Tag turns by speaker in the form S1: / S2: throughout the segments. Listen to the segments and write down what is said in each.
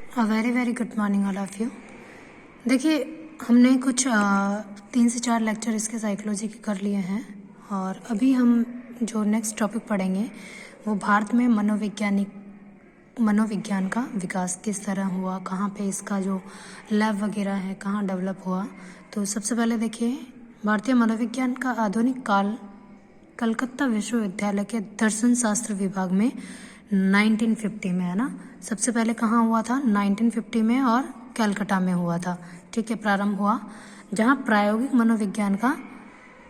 S1: Very very good morning all of you. देखिए, हमने कुछ 3 से 4 लेक्चर इसके साइकोलॉजी के कर लिए हैं और अभी हम जो नेक्स्ट टॉपिक पढ़ेंगे वो भारत में मनोविज्ञान का विकास किस तरह हुआ, कहाँ पे इसका जो लैब वगैरह है कहाँ डेवलप हुआ। तो सबसे पहले देखिए, भारतीय मनोविज्ञान का आधुनिक काल कलकत्ता विश्वविद्यालय के दर्शन शास्त्र विभाग में 1950 में है ना। सबसे पहले कहाँ हुआ था? 1950 में और कलकत्ता में हुआ था। ठीक है, प्रारंभ हुआ जहाँ प्रायोगिक मनोविज्ञान का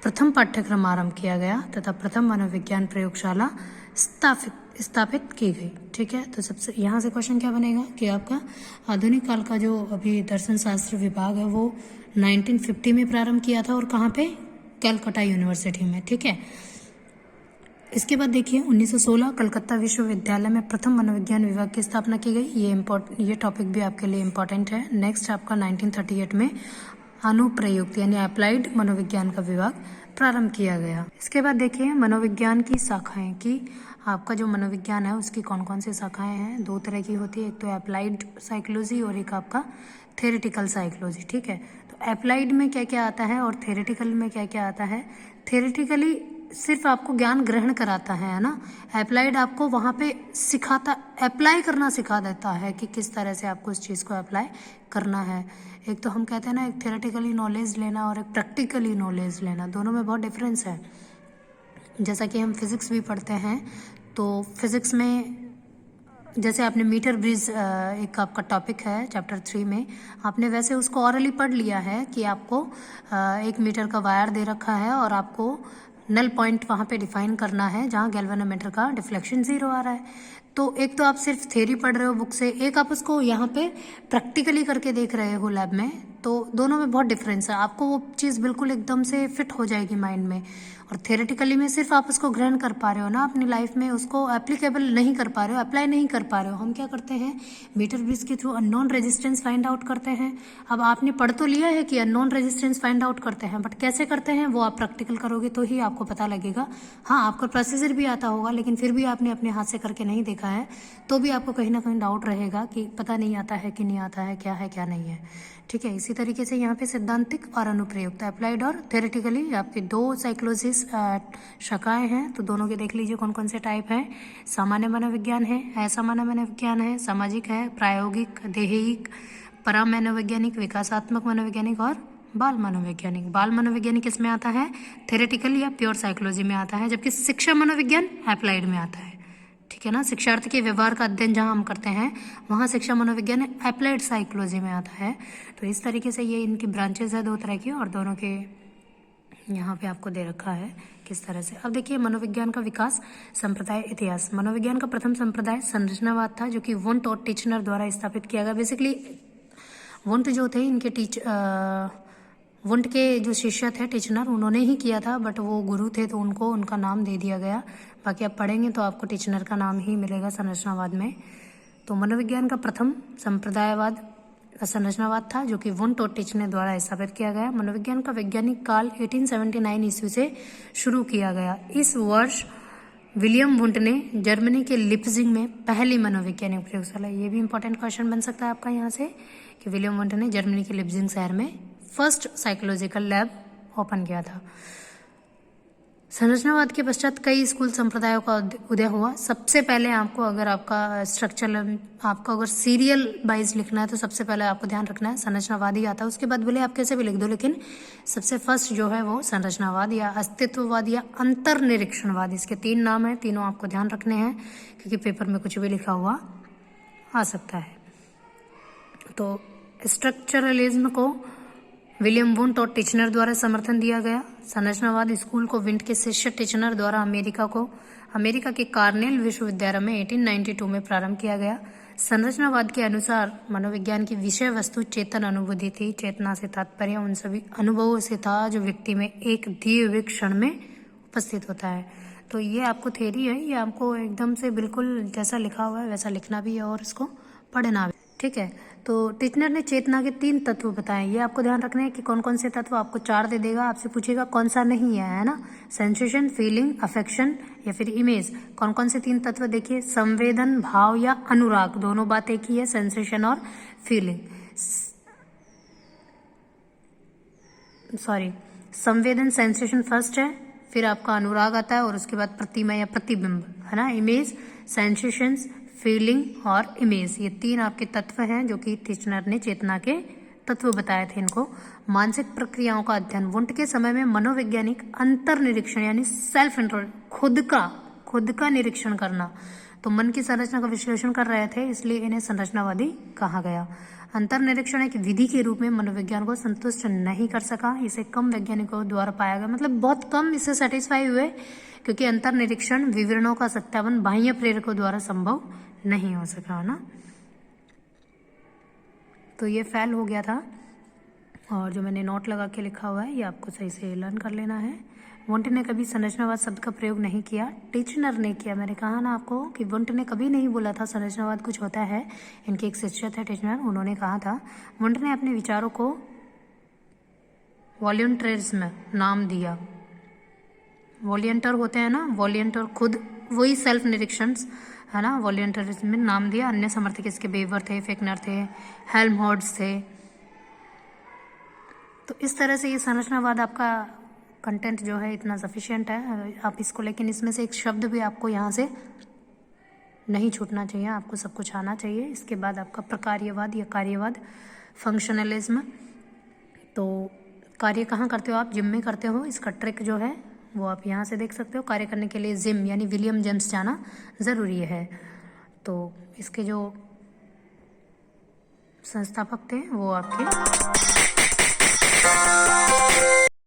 S1: प्रथम पाठ्यक्रम आरंभ किया गया तथा प्रथम मनोविज्ञान प्रयोगशाला स्थापित की गई। ठीक है, तो सबसे यहाँ से क्वेश्चन क्या बनेगा कि आपका आधुनिक काल का जो अभी दर्शन शास्त्र विभाग है वो 1950 में प्रारंभ किया था और कहाँ पे? कलकत्ता यूनिवर्सिटी में। ठीक है, इसके बाद देखिए 1916 कलकत्ता विश्वविद्यालय में प्रथम मनोविज्ञान विभाग की स्थापना की गई। ये टॉपिक भी आपके लिए इम्पोर्टेंट है। नेक्स्ट आपका 1938 में अनुप्रयुक्त यानी अप्लाइड मनोविज्ञान का विभाग प्रारंभ किया गया। इसके बाद देखिए मनोविज्ञान की शाखाएं कि आपका जो मनोविज्ञान है उसकी कौन कौन सी शाखाएं हैं। 2 तरह की होती है, एक तो अप्लाइड साइकोलॉजी और एक आपका थेरेटिकल साइकोलॉजी। ठीक है, तो अप्लाइड में क्या क्या आता है और थेरेटिकल में क्या क्या आता है। थेरेटिकली सिर्फ आपको ज्ञान ग्रहण कराता है ना। अप्लाइड आपको वहाँ पे अप्लाई करना सिखा देता है कि किस तरह से आपको उस चीज़ को अप्लाई करना है। एक तो हम कहते हैं ना, एक थेरेटिकली नॉलेज लेना और एक प्रैक्टिकली नॉलेज लेना, दोनों में बहुत डिफरेंस है। जैसा कि हम फिज़िक्स भी पढ़ते हैं तो फिज़िक्स में जैसे आपने मीटर ब्रिज एक आपका टॉपिक है चैप्टर 3 में, आपने वैसे उसको ऑरली पढ़ लिया है कि आपको 1 मीटर का वायर दे रखा है और आपको नल पॉइंट वहाँ पे डिफाइन करना है जहाँ गैल्वेनोमीटर का डिफ्लेक्शन 0 आ रहा है। तो एक तो आप सिर्फ थ्योरी पढ़ रहे हो बुक से, एक आप उसको यहाँ पे प्रैक्टिकली करके देख रहे हो लैब में, तो दोनों में बहुत डिफरेंस है। आपको वो चीज़ बिल्कुल एकदम से फिट हो जाएगी माइंड में। और थेरेटिकली में सिर्फ आप उसको ग्रहण कर पा रहे हो ना अपनी लाइफ में, उसको एप्लीकेबल नहीं कर पा रहे हो, अप्लाई नहीं कर पा रहे हो। हम क्या करते हैं, मीटर ब्रिज के through unknown resistance find out करते हैं। अब आपने पढ़ तो लिया है कि अननोन रेजिस्टेंस फाइंड आउट करते हैं, बट कैसे करते हैं वो आप प्रैक्टिकल करोगे तो ही आपको पता लगेगा। हाँ, आपका प्रोसीजर भी आता होगा लेकिन फिर भी आपने अपने हाथ से करके नहीं देखा है तो भी आपको कहीं ना कहीं डाउट रहेगा कि पता नहीं आता है कि नहीं आता है, क्या नहीं है। ठीक है, इसी तरीके से यहाँ पे सिद्धांतिक और अनुप्रयुक्त, अप्लाइड और थेरेटिकली आपकी 2 साइकोलॉजी शाखाएं हैं। तो दोनों के देख लीजिए कौन कौन से टाइप हैं। सामान्य मनोविज्ञान है, असामान्य मनोविज्ञान है, सामाजिक है, प्रायोगिक, दैहिक, परा मनोवैज्ञानिक, विकासात्मक मनोवैज्ञानिक और बाल मनोवैज्ञानिक। बाल मनोवैज्ञानिक किसमें आता है? थेरेटिकल या प्योर साइकोलॉजी में आता है, जबकि शिक्षा मनोविज्ञान अप्लाइड में आता है। ठीक है ना, शिक्षार्थी के व्यवहार का अध्ययन जहाँ हम करते हैं वहाँ शिक्षा मनोविज्ञान अप्लाइड साइकोलॉजी में आता है। तो इस तरीके से ये इनकी ब्रांचेस है 2 तरह की और दोनों के यहाँ पे आपको दे रखा है किस तरह से। अब देखिए मनोविज्ञान का विकास, संप्रदाय, इतिहास। मनोविज्ञान का प्रथम संप्रदाय संरचनावाद था जो कि वुंट और टिचनर द्वारा स्थापित किया गया। बेसिकली वुंट जो थे इनके वुंट के जो शिष्य थे टिचनर, उन्होंने ही किया था, बट वो गुरु थे तो उनको उनका नाम दे दिया गया। बाकी आप पढ़ेंगे तो आपको टिचनर का नाम ही मिलेगा संरचनावाद में। तो मनोविज्ञान का प्रथम संप्रदायवाद संरचनावाद था जो कि वुंट और टिचनर द्वारा स्थापित किया गया। मनोविज्ञान का वैज्ञानिक काल 1879 ईस्वी से शुरू किया गया। इस वर्ष विलियम वुंट ने जर्मनी के लिप्जिग में पहली मनोवैज्ञानिक प्रयोगशाला, ये भी इंपॉर्टेंट क्वेश्चन बन सकता है आपका यहाँ से, कि विलियम वुंट ने जर्मनी के लिप्जिग शहर में फर्स्ट साइकोलॉजिकल लैब ओपन किया था। संरचनावाद के पश्चात कई स्कूल संप्रदायों का उदय हुआ। सबसे पहले आपको अगर आपका स्ट्रक्चर आपको अगर सीरियल वाइज लिखना है तो सबसे पहले आपको ध्यान रखना है संरचनावाद ही आता है। उसके बाद भले आप कैसे भी लिख दो, लेकिन सबसे फर्स्ट जो है वो संरचनावाद या अस्तित्ववाद या अंतर्निरीक्षणवाद, इसके 3 नाम हैं, तीनों आपको ध्यान रखने हैं क्योंकि पेपर में कुछ भी लिखा हुआ आ सकता है। तो स्ट्रक्चरलिज्म को विलियम वुंट और टिचनर द्वारा समर्थन दिया गया। संरचनावाद स्कूल को विंट के शिष्य टिचनर द्वारा अमेरिका के कार्नेल विश्वविद्यालय में 1892 में प्रारंभ किया गया। संरचनावाद के अनुसार मनोविज्ञान की विषय वस्तु चेतन अनुभूति थी। चेतना से तात्पर्य उन सभी अनुभवों से था जो व्यक्ति में एक दिए हुए क्षण में उपस्थित होता है। तो ये आपको थ्योरी है, ये आपको एकदम से बिल्कुल जैसा लिखा हुआ है वैसा लिखना भी है और इसको पढ़ना भी। ठीक है, तो टिचनर ने चेतना के 3 तत्व बताए। ये आपको ध्यान रखना है कि कौन कौन से तत्व, आपको 4 दे देगा, आपसे पूछेगा कौन सा नहीं है ना। सेंसेशन, फीलिंग, अफेक्शन या फिर इमेज। कौन कौन से 3 तत्व देखिए, संवेदन, भाव या अनुराग, दोनों बात एक ही है, सेंसेशन और फीलिंग। संवेदन सेंसेशन फर्स्ट है, फिर आपका अनुराग आता है और उसके बाद प्रतिमा या प्रतिबिंब है ना, इमेज, सेंसेशंस, फीलिंग और इमेज। ये 3 आपके तत्व हैं जो कि टिचनर ने चेतना के तत्व बताए थे इनको। मानसिक प्रक्रियाओं का अध्ययन। वुंट के समय में मनोवैज्ञानिक अंतर्निरीक्षण यानी सेल्फ खुद का निरीक्षण करना, तो मन की संरचना का विश्लेषण कर रहे थे, इसलिए इन्हें संरचनावादी कहा गया। अंतर्निरीक्षण एक विधि के रूप में मनोविज्ञान को संतुष्ट नहीं कर सका, इसे कम वैज्ञानिकों द्वारा पाया गया, मतलब बहुत कम इससे सेटिस्फाई हुए, क्योंकि अंतर्निरीक्षण विवरणों का सत्यापन बाह्य प्रेरकों द्वारा संभव नहीं हो सका ना। तो ये फेल हो गया था, और जो मैंने नोट लगा के लिखा हुआ है ये आपको सही से लर्न कर लेना है। वुंट ने कभी संरचनावाद शब्द का प्रयोग नहीं किया, टिचनर ने किया। मैंने कहा ना आपको कि वुंट ने कभी नहीं बोला था संरचनावाद कुछ होता है। इनके एक शिष्य थे टिचनर, उन्होंने कहा था। वुंट ने अपने विचारों को वॉलंटियरिज्म नाम दिया। वॉलंटियर होते हैं ना, वॉलंटियर खुद, वही सेल्फ निरीक्षण है ना, वॉलंटियरिज्म में नाम दिया। अन्य समर्थक इसके वेबर थे, फेकनर थे, हेल्महोल्ट्ज थे। तो इस तरह से ये संरचनावाद आपका कंटेंट जो है इतना सफिशिएंट है आप इसको, लेकिन इसमें से एक शब्द भी आपको यहाँ से नहीं छूटना चाहिए, आपको सब कुछ आना चाहिए। इसके बाद आपका प्रकार्यवाद या कार्यवाद, फंक्शनलिज्म। तो कार्य कहाँ करते हो आप, जिम में करते हो। इसका ट्रिक जो है वो आप यहाँ से देख सकते हो। कार्य करने के लिए जिम यानी विलियम जेम्स जाना ज़रूरी है। तो इसके जो संस्थापक थे वो आपके